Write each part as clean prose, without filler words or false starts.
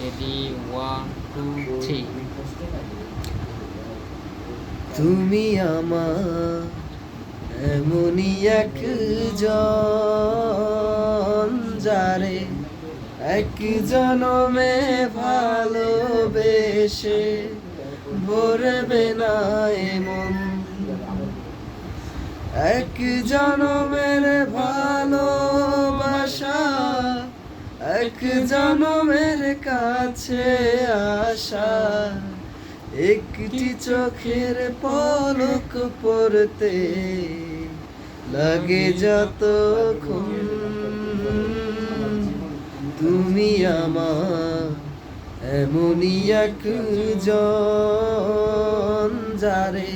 Ready 1 2 3। তুমি আমার এমনই একজন যারে এক জনমে ভালোবেসে ভরবে না এমন, এক জনমের ভালোবাসা এক জনমের কাছে আসা, একটি চোখের পলক পড়তে লাগে যতক্ষণ। তুমি আমার এমনই একজন যারে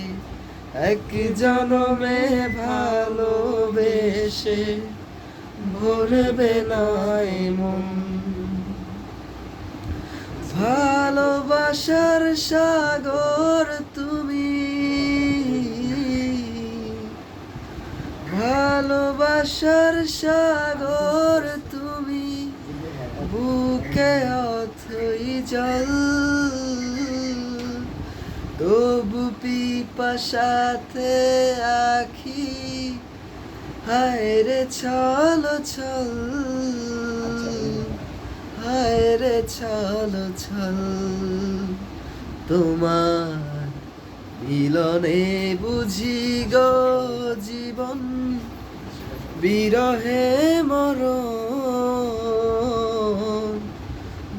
এক জনমে ভালোবেসে ভরবে না মন। ভালোবাসার সাগর তুমি, ভালোবাসার সাগর তুমি, বুকে অথই জল, তবু পিপাসাতে আখি হায় রে ছল ছল, হায় রে ছল ছল। তোমার মিলনে বুঝি গো জীবন, বিরহে মরণ,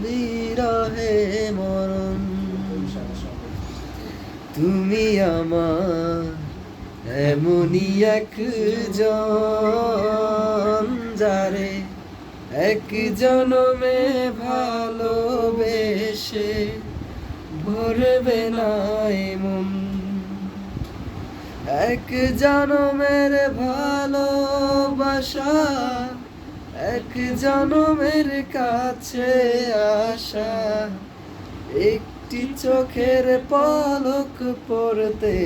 বিরহে মরণ। তুমি আমার এমনই একজন যারে এক জনমে ভালোবেসে ভরবে না মন, এক জনমের ভালোবাসা এক জনমের কাছে আসা, একটি চোখের পলক পড়তে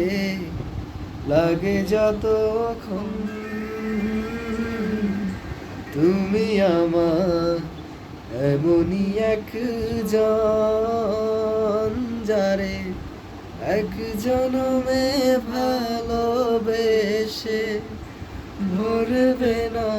লাগে যতক্ষণ। তুমি আমার এমনই একজন যারে এক জনমে ভালোবেসে ভরবে না